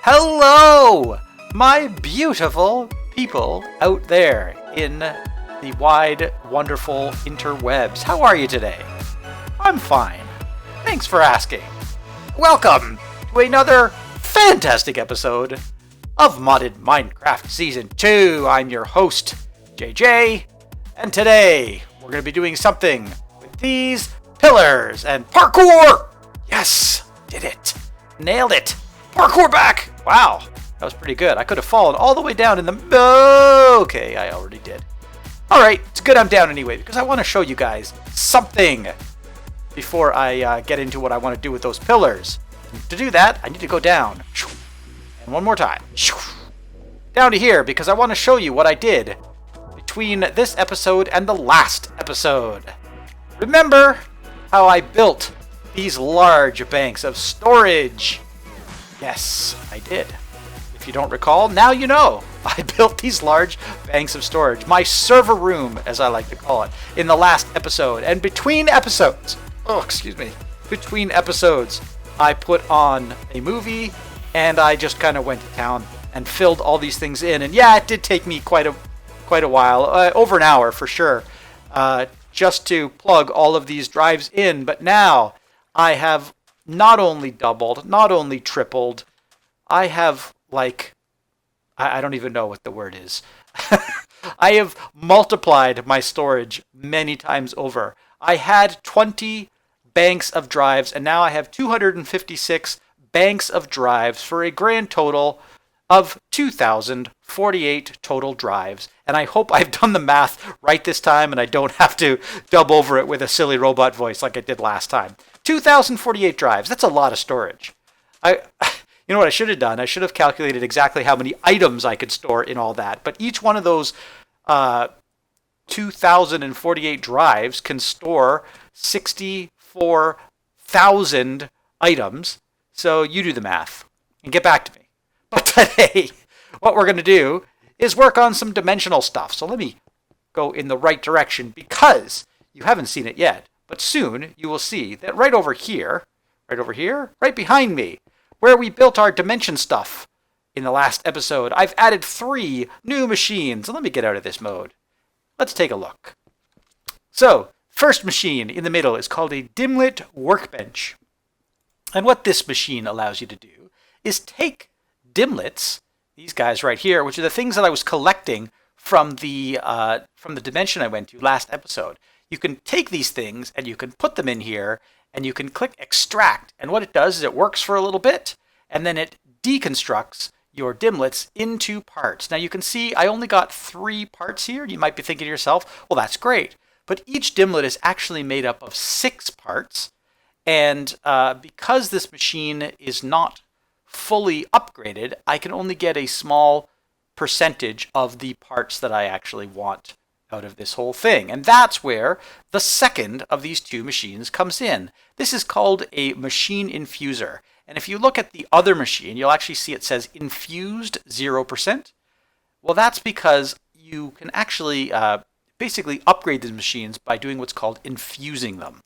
Hello, my beautiful people out there in the wide, wonderful interwebs. How are you today? I'm fine. Thanks for asking. Welcome to another fantastic episode of Modded Minecraft Season 2. I'm your host, JJ, and today we're going to be doing something with these pillars and parkour! Yes, did it. Nailed it. Parkour back! Wow, that was pretty good. I could have fallen all the way down in the... Okay, I already did. Alright, it's good I'm down anyway, because I want to show you guys something before I get into what I want to do with those pillars. To do that, I need to go down. And one more time. Down to here, because I want to show you what I did between this episode and the last episode. Remember how I built these large banks of storage? Yes, I did. If you don't recall, now you know. I built these large banks of storage, my server room, as I like to call it, in the last episode. And between episodes, between episodes, I put on a movie, and I just kind of went to town and filled all these things in. And yeah, it did take me quite a while, over an hour for sure, just to plug all of these drives in. But now I have not only doubled, not only tripled, I have, I don't even know what the word is. I have multiplied my storage many times over. I had 20 banks of drives, and now I have 256 banks of drives for a grand total of 2,048 total drives. And I hope I've done the math right this time, and I don't have to dub over it with a silly robot voice like I did last time. 2,048 drives. That's a lot of storage. You know what I should have done? I should have calculated exactly how many items I could store in all that. But each one of those 2,048 drives can store 64,000 items. So you do the math and get back to me. But today, what we're going to do is work on some dimensional stuff. So let me go in the right direction, because you haven't seen it yet. But soon you will see that right over here, right behind me, where we built our dimension stuff in the last episode, I've added 3 new machines. So let me get out of this mode. Let's take a look. So, first machine in the middle is called a Dimlit Workbench. And what this machine allows you to do is take dimlits, these guys right here, which are the things that I was collecting from the dimension I went to last episode. You can take these things and you can put them in here, and you can click extract. And what it does is it works for a little bit, and then it deconstructs your dimlits into parts. Now you can see I only got 3 parts here. You might be thinking to yourself, well, that's great. But each dimlit is actually made up of 6 parts. And because this machine is not fully upgraded, I can only get a small percentage of the parts that I actually want out of this whole thing. And that's where the second of these 2 machines comes in. This is called a machine infuser. And if you look at the other machine, you'll actually see it says infused 0%. Well, that's because you can actually basically upgrade these machines by doing what's called infusing them.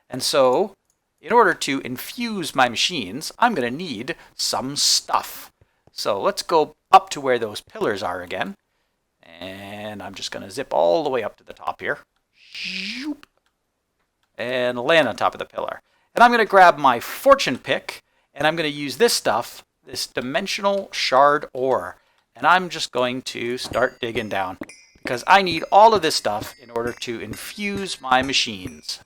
And so, in order to infuse my machines, I'm going to need some stuff. So let's go up to where those pillars are again. And I'm just going to zip all the way up to the top here. And land on top of the pillar. And I'm going to grab my fortune pick, and I'm going to use this stuff, this dimensional shard ore. And I'm just going to start digging down, because I need all of this stuff in order to infuse my machines.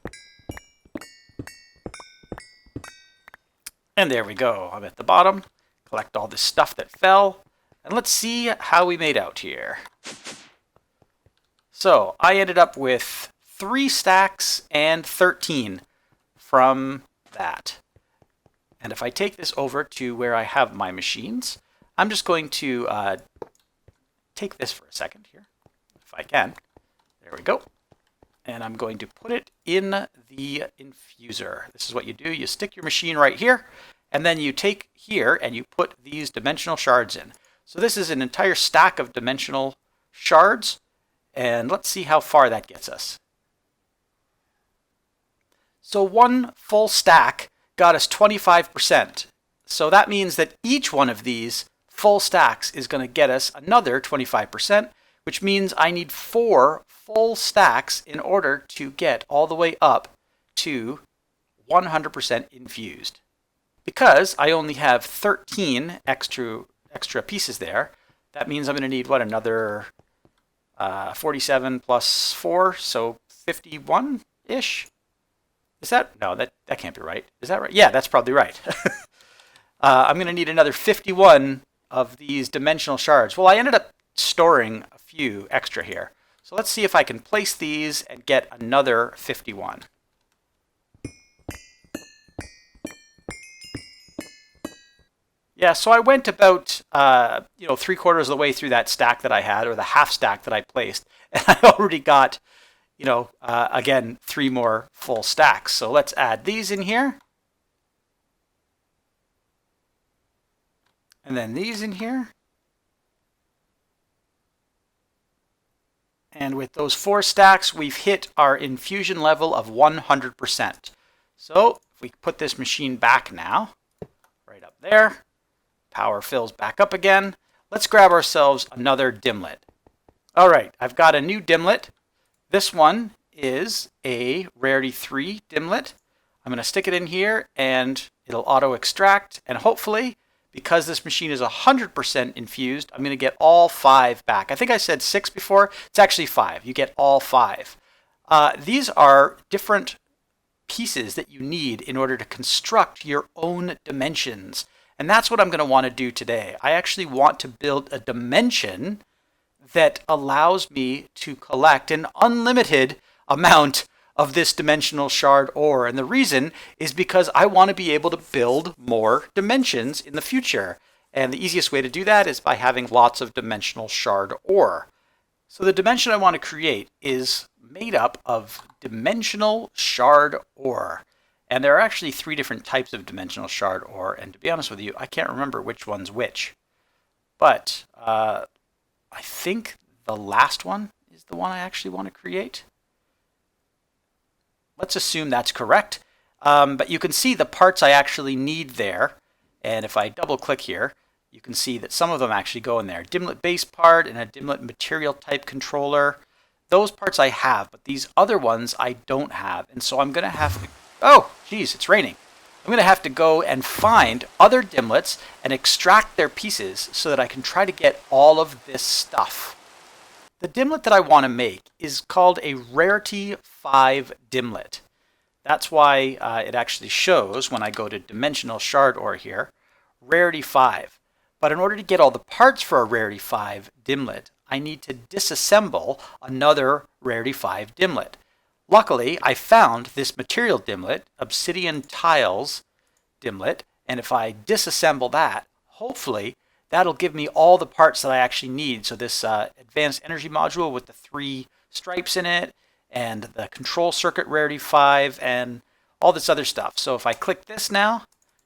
And there we go. I'm at the bottom. Collect all this stuff that fell. And let's see how we made out here. So I ended up with 3 stacks and 13 from that. And if I take this over to where I have my machines, I'm just going to take this for a second here, if I can. There we go. And I'm going to put it in the infuser. This is what you do. You stick your machine right here, and then you take here and you put these dimensional shards in. So this is an entire stack of dimensional shards, and let's see how far that gets us. So 1 full stack got us 25%. So that means that each one of these full stacks is going to get us another 25%, which means I need 4 full stacks in order to get all the way up to 100% infused. Because I only have 13 extra pieces there, that means I'm going to need, what, another 47 plus 4, so 51-ish? Is that? No, that can't be right. Is that right? Yeah, that's probably right. I'm going to need another 51 of these dimensional shards. Well, I ended up storing a few extra here. So let's see if I can place these and get another 51. Yeah, so I went about 3/4 of the way through that stack that I had, or the half stack that I placed, and I already got, again, 3 more full stacks. So let's add these in here. And then these in here. And with those 4 stacks, we've hit our infusion level of 100%. So if we put this machine back now, right up there, power fills back up again. Let's grab ourselves another Dimlit. All right, I've got a new Dimlit. This one is a Rarity 3 Dimlit. I'm going to stick it in here and it'll auto extract, and hopefully, because this machine is 100% infused, I'm going to get all 5 back. I think I said 6 before. It's actually 5. You get all 5. These are different pieces that you need in order to construct your own dimensions. And that's what I'm going to want to do today. I actually want to build a dimension that allows me to collect an unlimited amount of this dimensional shard ore. And the reason is because I want to be able to build more dimensions in the future. And the easiest way to do that is by having lots of dimensional shard ore. So the dimension I want to create is made up of dimensional shard ore. And there are actually 3 different types of dimensional shard ore. And to be honest with you, I can't remember which one's which. But I think the last one is the one I actually want to create. Let's assume that's correct. But you can see the parts I actually need there. And if I double click here, you can see that some of them actually go in there. Dimlit base part and a Dimlit material type controller. Those parts I have, but these other ones I don't have. And so I'm going to have to... Oh, geez, it's raining. I'm going to have to go and find other Dimlits and extract their pieces so that I can try to get all of this stuff. The Dimlit that I want to make is called a Rarity 5 Dimlit. That's why it actually shows, when I go to Dimensional Shard Ore here, Rarity 5. But in order to get all the parts for a Rarity 5 Dimlit, I need to disassemble another Rarity 5 Dimlit. Luckily, I found this material Dimlit, Obsidian Tiles Dimlit, and if I disassemble that, hopefully that'll give me all the parts that I actually need. So this advanced energy module with the 3 stripes in it, and the control circuit Rarity 5, and all this other stuff. So if I click this now,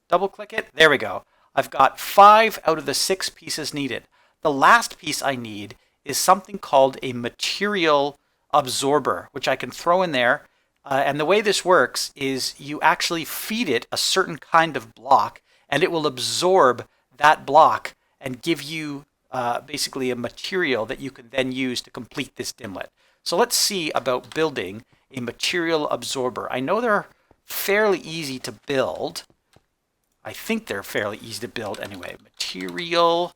double click it, there we go. I've got 5 out of the 6 pieces needed. The last piece I need is something called a material absorber, which I can throw in there. And the way this works is you actually feed it a certain kind of block, and it will absorb that block and give you basically a material that you can then use to complete this Dimlit. So let's see about building a material absorber. I know they're fairly easy to build. I think they're fairly easy to build anyway. Material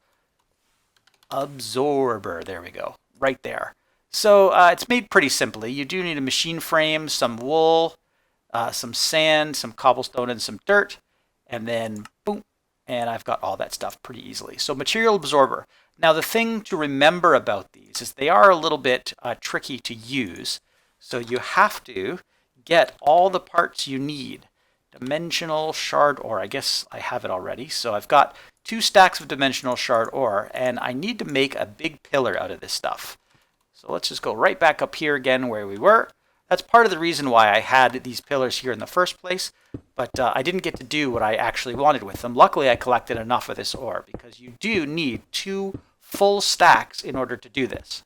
absorber. There we go. Right there. So it's made pretty simply. You do need a machine frame, some wool, some sand, some cobblestone, and some dirt. And then boom. And I've got all that stuff pretty easily. So material absorber. Now the thing to remember about these is they are a little bit tricky to use. So you have to get all the parts you need. Dimensional shard ore. I guess I have it already. So I've got 2 stacks of dimensional shard ore, and I need to make a big pillar out of this stuff. So let's just go right back up here again where we were. That's part of the reason why I had these pillars here in the first place, but I didn't get to do what I actually wanted with them. Luckily, I collected enough of this ore, because you do need 2 full stacks in order to do this.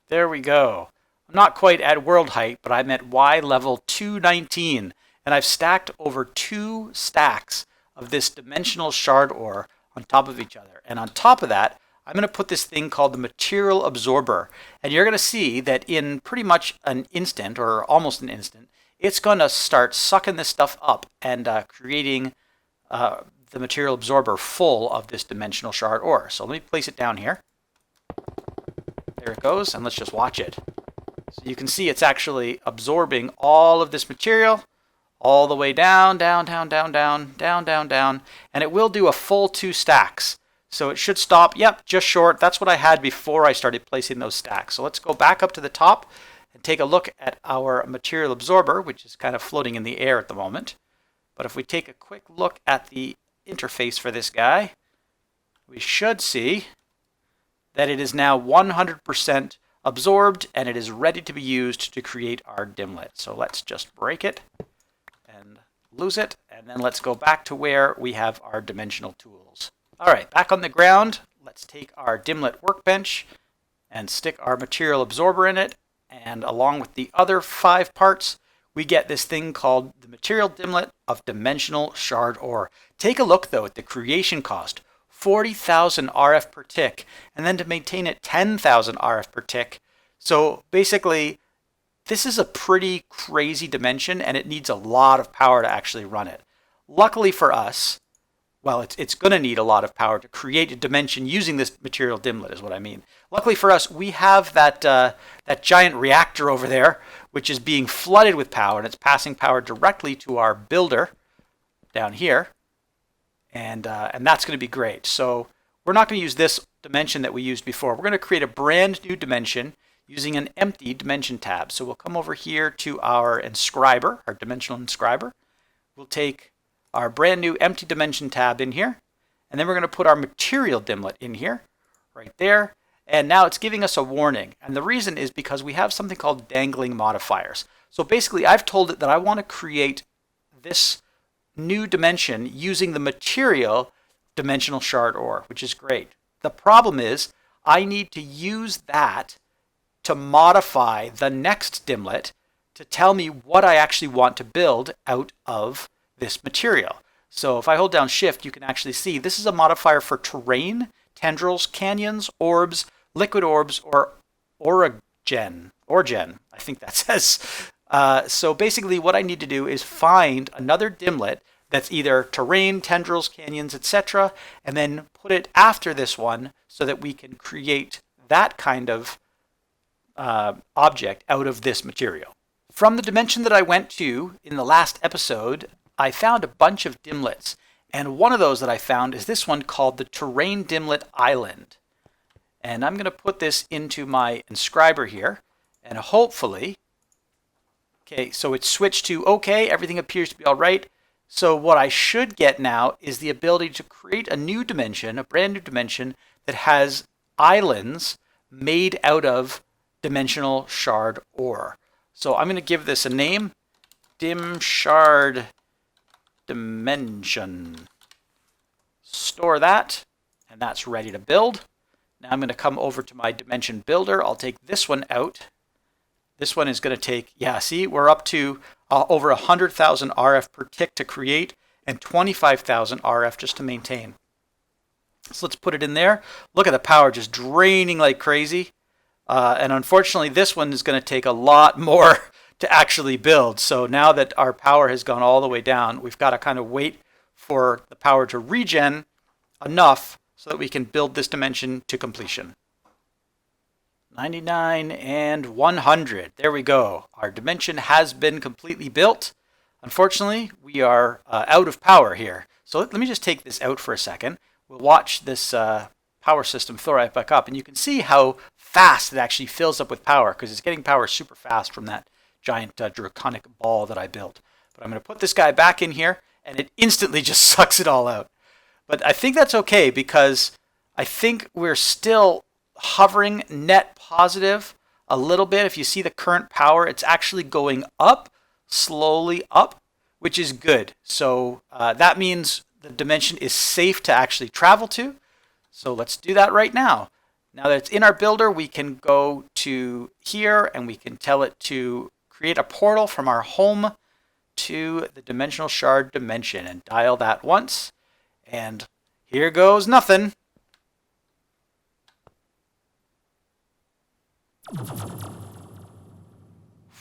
There we go. I'm not quite at world height, but I'm at Y level 219. And I've stacked over 2 stacks of this dimensional shard ore on top of each other. And on top of that, I'm going to put this thing called the material absorber. And you're going to see that in pretty much an instant, or almost an instant, it's going to start sucking this stuff up and creating the material absorber full of this dimensional shard ore. So let me place it down here. There it goes, and let's just watch it. So you can see it's actually absorbing all of this material all the way down, down, down, down, down, down, down, down, and it will do a full 2 stacks. So it should stop, yep, just short. That's what I had before I started placing those stacks. So let's go back up to the top and take a look at our material absorber, which is kind of floating in the air at the moment. But if we take a quick look at the interface for this guy, we should see that it is now 100% absorbed and it is ready to be used to create our dimlet. So let's just break it and lose it, and then let's go back to where we have our dimensional tools. All right, back on the ground, let's take our Dimlit Workbench and stick our material absorber in it, and along with the other 5 parts, we get this thing called the material dimlet of dimensional shard ore. Take a look though at the creation cost, 40,000 RF per tick, and then to maintain it 10,000 RF per tick. So basically, this is a pretty crazy dimension and it needs a lot of power to actually run it. Luckily for us, well, it's going to need a lot of power to create a dimension using this material dimlet is what I mean. Luckily for us, we have that giant reactor over there, which is being flooded with power, and it's passing power directly to our builder down here. And that's going to be great. So we're not going to use this dimension that we used before. We're going to create a brand new dimension using an empty dimension tab. So we'll come over here to our inscriber, our dimensional inscriber. We'll take our brand new empty dimension tab in here, and then we're going to put our material dimlet in here, right there. And now it's giving us a warning. And the reason is because we have something called dangling modifiers. So basically, I've told it that I want to create this new dimension using the material dimensional shard ore, which is great. The problem is I need to use that to modify the next dimlet to tell me what I actually want to build out of this material. So if I hold down shift, you can actually see this is a modifier for terrain, tendrils, canyons, orbs, liquid orbs, or orgen, I think that says. So basically what I need to do is find another dimlet that's either terrain, tendrils, canyons, etc., and then put it after this one so that we can create that kind of object out of this material. From the dimension that I went to in the last episode, I found a bunch of dimlets, and one of those that I found is this one called the Terrain Dimlet Island. And I'm going to put this into my inscriber here, and hopefully, okay, so it's switched to okay, everything appears to be all right. So what I should get now is the ability to create a new dimension, a brand new dimension that has islands made out of dimensional shard ore. So I'm going to give this a name, dim shard dimension. Store that, and that's ready to build. Now I'm going to come over to my dimension builder. I'll take this one out. This one is going to take, yeah, see, we're up to over 100,000 RF per tick to create and 25,000 RF just to maintain. So let's put it in there. Look at the power just draining like crazy. And unfortunately, this one is going to take a lot more to actually build. So now that our power has gone all the way down, we've got to kind of wait for the power to regen enough so that we can build this dimension to completion. 99 and 100. There we go. Our dimension has been completely built. Unfortunately, we are out of power here. So let me just take this out for a second. We'll watch this power system fill right back up, and you can see how fast it actually fills up with power because it's getting power super fast from that giant draconic ball that I built. But I'm going to put this guy back in here, and it instantly just sucks it all out. But I think that's okay because I think we're still hovering net positive a little bit. If you see the current power, it's actually going up, slowly up, which is good. So that means the dimension is safe to actually travel to. So let's do that right now. Now that it's in our builder, we can go to here and we can tell it to create a portal from our home to the dimensional shard dimension and dial that once. And here goes nothing.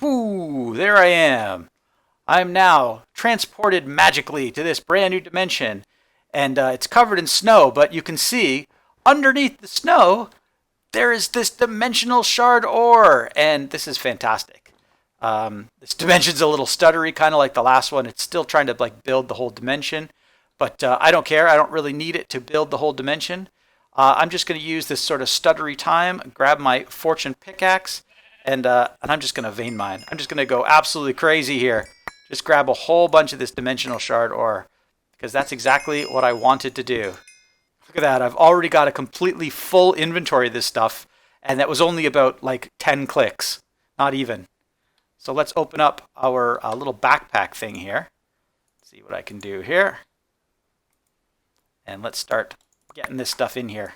Whoo, there I am. I'm now transported magically to this brand new dimension. And it's covered in snow, but you can see underneath the snow, there is this dimensional shard ore. And this is fantastic. This dimension's a little stuttery, kind of like the last one. It's still trying to like build the whole dimension. But I don't care. I don't really need it to build the whole dimension. I'm just going to use this sort of stuttery time, grab my fortune pickaxe, and I'm just going to vein mine. I'm just going to go absolutely crazy here. Just grab a whole bunch of this dimensional shard ore, because that's exactly what I wanted to do. Look at that. I've already got a completely full inventory of this stuff, and that was only about like 10 clicks. Not even. So let's open up our little backpack thing here. See what I can do here. And let's start getting this stuff in here.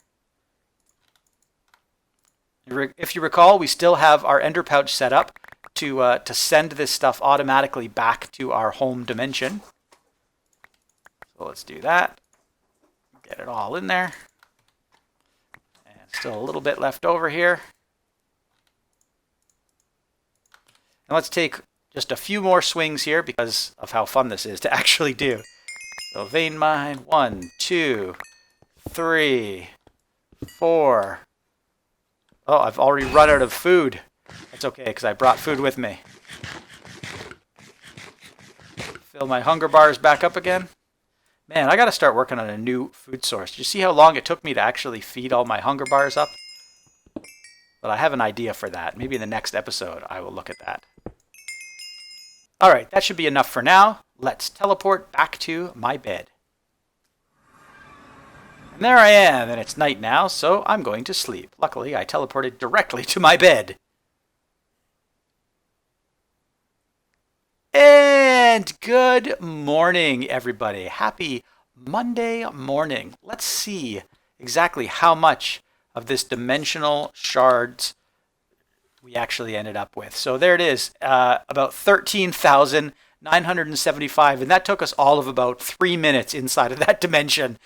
If you recall, we still have our ender pouch set up to send this stuff automatically back to our home dimension. So let's do that. Get it all in there. And still a little bit left over here. And let's take just a few more swings here because of how fun this is to actually do. So vein mine, 1, 2, 3, 4. Oh, I've already run out of food. That's okay, because I brought food with me. Fill my hunger bars back up again. Man, I got to start working on a new food source. Did you see how long it took me to actually feed all my hunger bars up? But I have an idea for that. Maybe in the next episode, I will look at that. All right, that should be enough for now. Let's teleport back to my bed. And there I am, and it's night now, so I'm going to sleep. Luckily, I teleported directly to my bed. And good morning, everybody. Happy Monday morning. Let's see exactly how much of this dimensional shards we actually ended up with. So there it is, about 13,975, and that took us all of about 3 minutes inside of that dimension.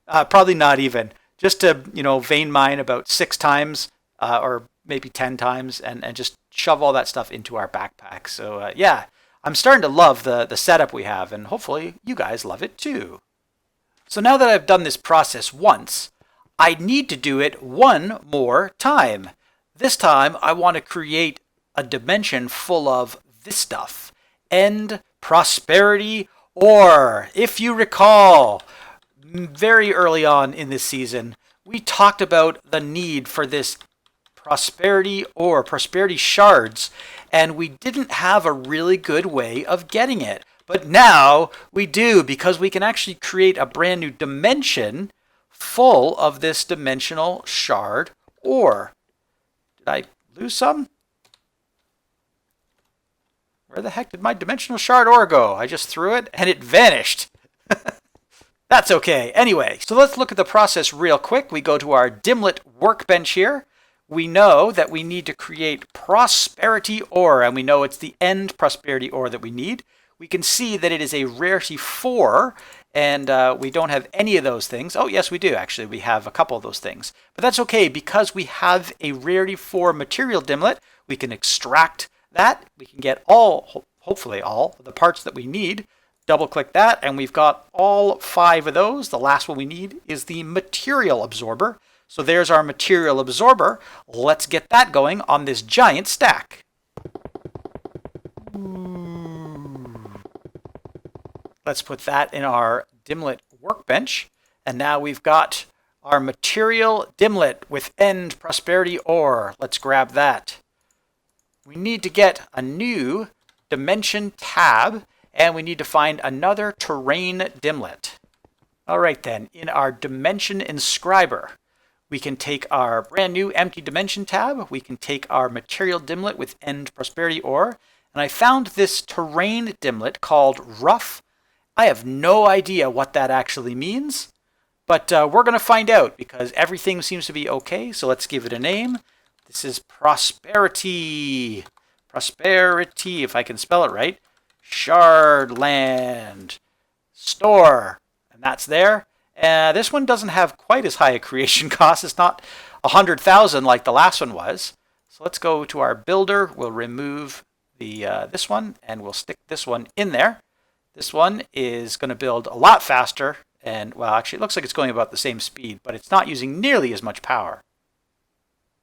Probably not even. Just to, vein mine about 6 times, or maybe 10 times, and just shove all that stuff into our backpack. So yeah, I'm starting to love the setup we have, and hopefully you guys love it too. So now that I've done this process once, I need to do it one more time. This time, I want to create a dimension full of this stuff. End prosperity ore. If you recall, very early on in this season, we talked about the need for this prosperity ore, prosperity shards, and we didn't have a really good way of getting it. But now we do, because we can actually create a brand new dimension full of this dimensional shard ore. Did I lose some? Where the heck did my dimensional shard ore go? I just threw it and it vanished. That's okay. Anyway, so let's look at the process real quick. We go to our Dimlit Workbench here. We know that we need to create prosperity ore, and we know it's the end prosperity ore that we need. We can see that it is a rarity 4, and we don't have any of those things. Oh, yes, we do, actually. We have a couple of those things. But that's okay, because we have a rarity 4 material dimlet. We can extract that. We can get hopefully all, the parts that we need. Double-click that, and we've got all 5 of those. The last one we need is the material absorber. So there's our material absorber. Let's get that going on this giant stack. Let's put that in our Dimlit Workbench. And now we've got our material dimlet with end prosperity ore. Let's grab that. We need to get a new dimension tab, and we need to find another terrain dimlet. All right then, in our dimension inscriber, we can take our brand new empty dimension tab. We can take our material dimlet with end prosperity ore. And I found this terrain dimlet called rough. I have no idea what that actually means, But we're going to find out because everything seems to be okay. So let's give it a name. This is Prosperity. Prosperity, if I can spell it right. Shardland Store. And that's there. This one doesn't have quite as high a creation cost. It's not 100,000 like the last one was. So let's go to our builder. We'll remove this one and we'll stick this one in there. This one is going to build a lot faster. And, well, actually, it looks like it's going about the same speed, but it's not using nearly as much power.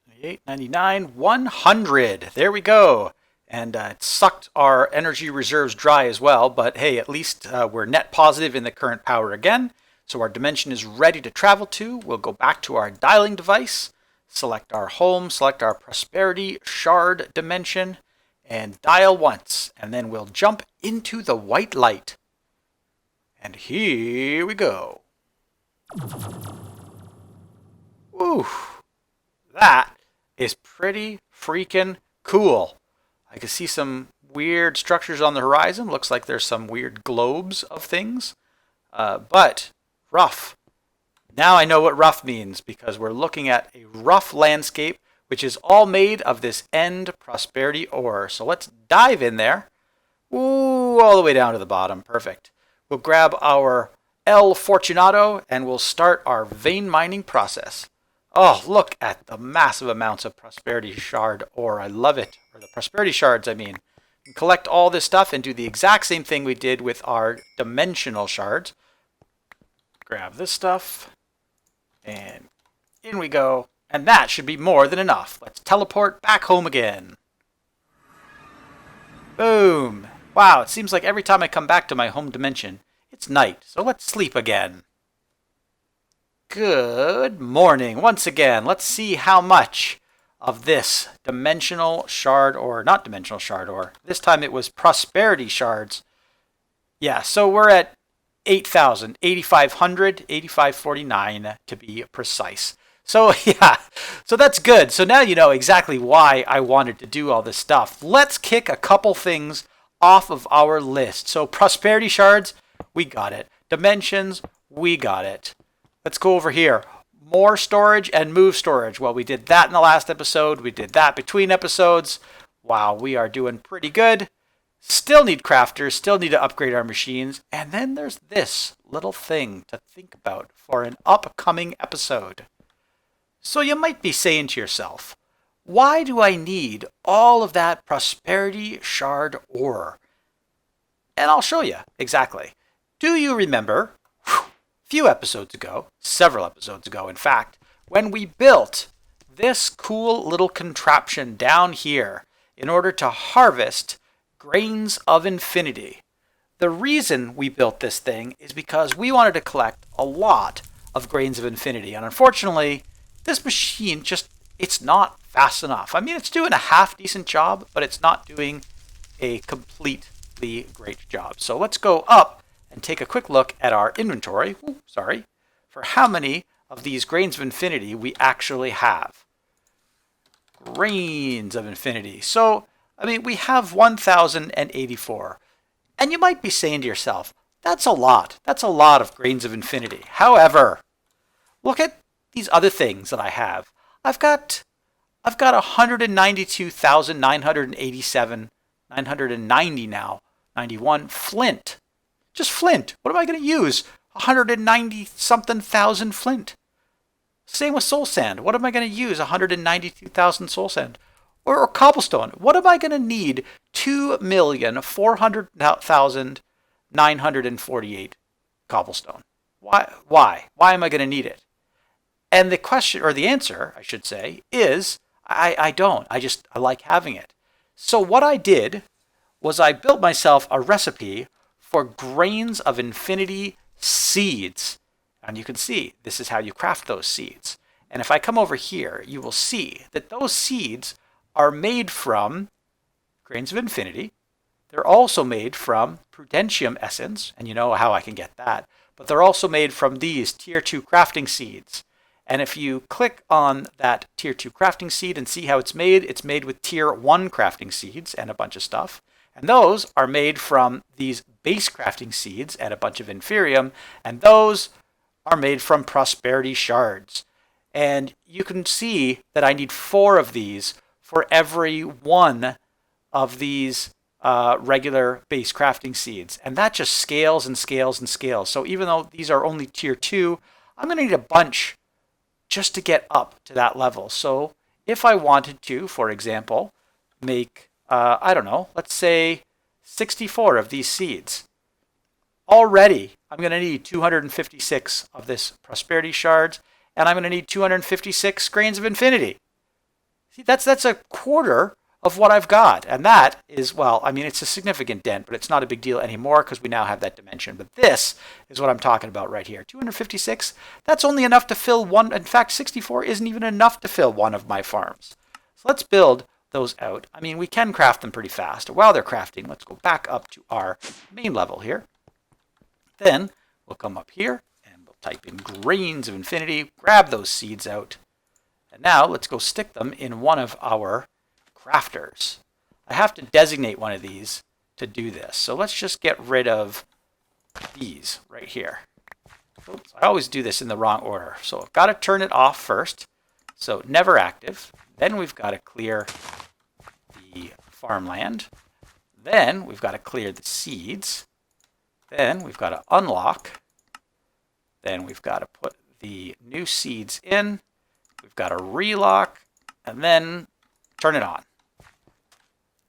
98, 99, 100. There we go. And it sucked our energy reserves dry as well. But, hey, at least we're net positive in the current power again. So our dimension is ready to travel to. We'll go back to our dialing device, select our home, select our prosperity shard dimension, and dial once. And then we'll jump into the white light. And here we go. Ooh, that is pretty freaking cool. I can see some weird structures on the horizon. Looks like there's some weird globes of things. But rough. Now I know what rough means because we're looking at a rough landscape, which is all made of this end prosperity ore. So let's dive in there. Ooh, all the way down to the bottom. Perfect. We'll grab our El Fortunato and we'll start our vein mining process. Oh, look at the massive amounts of prosperity shard ore. I love it. Or the prosperity shards, I mean. And collect all this stuff and do the exact same thing we did with our dimensional shards. Grab this stuff and in we go. And that should be more than enough. Let's teleport back home again. Boom. Wow, it seems like every time I come back to my home dimension, it's night. So let's sleep again. Good morning. Once again, let's see how much of this dimensional shard ore, not dimensional shard ore. This time it was prosperity shards. Yeah, so we're at 8,000, 8,500, 8,549 to be precise. So yeah, so that's good. So now you know exactly why I wanted to do all this stuff. Let's kick a couple things off of our list. So prosperity shards, we got it. Dimensions, we got it. Let's go over here. More storage and move storage. Well, we did that in the last episode. We did that between episodes. Wow, we are doing pretty good. Still need crafters, still need to upgrade our machines. And then there's this little thing to think about for an upcoming episode. So you might be saying to yourself, why do I need all of that prosperity shard ore? And I'll show you exactly. Do you remember, a few episodes ago, several episodes ago in fact, when we built this cool little contraption down here in order to harvest grains of infinity? The reason we built this thing is because we wanted to collect a lot of grains of infinity. And unfortunately, this machine it's not fast enough. I mean, it's doing a half decent job, but it's not doing a completely great job. So let's go up and take a quick look at our inventory. For how many of these grains of infinity we actually have. Grains of infinity. So, I mean, we have 1,084. And you might be saying to yourself, that's a lot. That's a lot of grains of infinity. However, look at these other things that I have. I've got 192,987, 990 now, 91 flint. Just flint. What am I going to use? 190 something thousand flint. Same with soul sand. What am I going to use? 192,000 soul sand. Or cobblestone. What am I going to need? 2,400,948 cobblestone. Why? Why am I going to need it? And the question, or the answer, I should say, is I don't. I like having it. So what I did was I built myself a recipe for grains of infinity seeds. And you can see this is how you craft those seeds. And if I come over here, you will see that those seeds are made from grains of infinity. They're also made from prudentium essence, and you know how I can get that. But they're also made from these tier 2 crafting seeds. And if you click on that tier 2 crafting seed and see how it's made with tier 1 crafting seeds and a bunch of stuff. And those are made from these base crafting seeds and a bunch of inferium. And those are made from prosperity shards. And you can see that I need 4 of these for every one of these regular base crafting seeds. And that just scales and scales and scales. So even though these are only tier 2, I'm going to need a bunch just to get up to that level. So if I wanted to, for example, make, I don't know, let's say 64 of these seeds. Already, I'm going to need 256 of this prosperity shards, and I'm going to need 256 grains of infinity. See, that's a quarter of what I've got. And that is, well, I mean, it's a significant dent, but it's not a big deal anymore because we now have that dimension. But this is what I'm talking about right here. 256, that's only enough to fill one. In fact, 64 isn't even enough to fill one of my farms. So let's build those out. I mean, we can craft them pretty fast. While they're crafting, let's go back up to our main level here. Then we'll come up here and we'll type in grains of infinity, grab those seeds out. And now let's go stick them in one of our crafters. I have to designate one of these to do this. So let's just get rid of these right here. Oops, I always do this in the wrong order. So I've got to turn it off first. So never active. Then we've got to clear the farmland. Then we've got to clear the seeds. Then we've got to unlock. Then we've got to put the new seeds in. We've got to relock and then turn it on.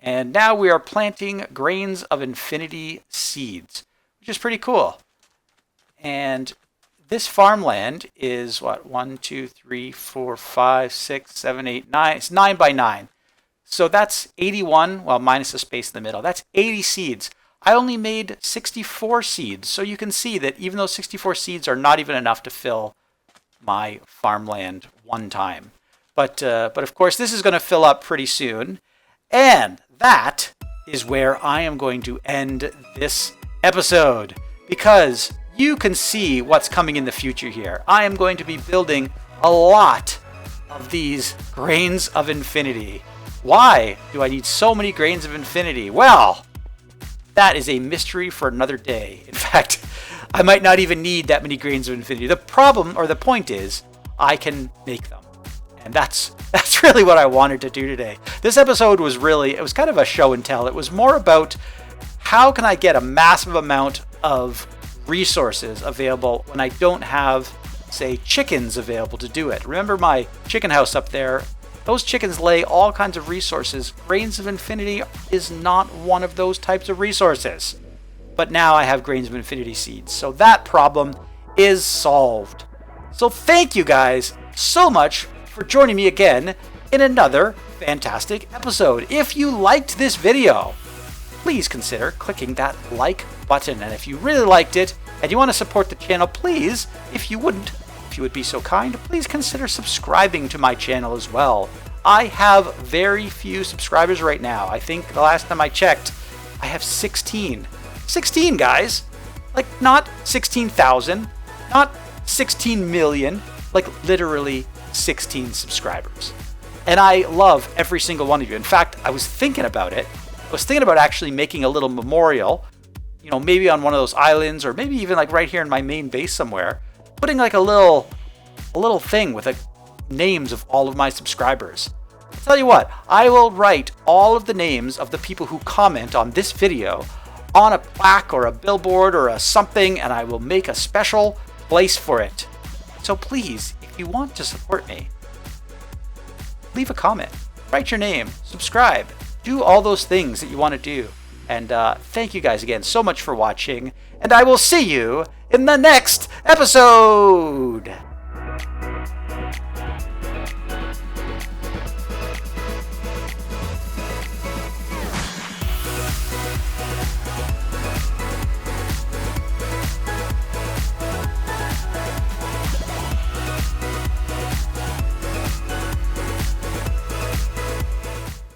And now we are planting grains of infinity seeds, which is pretty cool. And this farmland is what? 1, 2, 3, 4, 5, 6, 7, 8, 9. It's 9 by 9. So that's 81, well, minus the space in the middle. That's 80 seeds. I only made 64 seeds. So you can see that even though 64 seeds are not even enough to fill my farmland one time. But of course, this is going to fill up pretty soon. And that is where I am going to end this episode, because you can see what's coming in the future here. I am going to be building a lot of these grains of infinity. Why do I need so many grains of infinity? Well, that is a mystery for another day. In fact, I might not even need that many grains of infinity. The problem, or the point is, I can make them. And that's really what I wanted to do today. This episode was really, it was kind of a show and tell. It was more about how can I get a massive amount of resources available when I don't have, say, chickens available to do it. Remember my chicken house up there? Those chickens lay all kinds of resources. Grains of infinity is not one of those types of resources. But now I have grains of infinity seeds. So that problem is solved. So thank you guys so much for joining me again in another fantastic episode. If you liked this video, please consider clicking that like button. And if you really liked it and you want to support the channel, please, if you would be so kind, please consider subscribing to my channel as well. I have very few subscribers right now. I think the last time I checked, I have 16. 16, guys. Like, not 16,000, not 16 million, like literally 16 subscribers. And I love every single one of you. In fact, I was thinking about it. I was thinking about actually making a little memorial, you know, maybe on one of those islands, or maybe even like right here in my main base somewhere, putting like a little thing with the names of all of my subscribers. I'll tell you what, I will write all of the names of the people who comment on this video on a plaque or a billboard or a something, and I will make a special place for it. So please, if you want to support me, leave a comment, write your name, subscribe, do all those things that you want to do. And thank you guys again so much for watching, and I will see you in the next episode.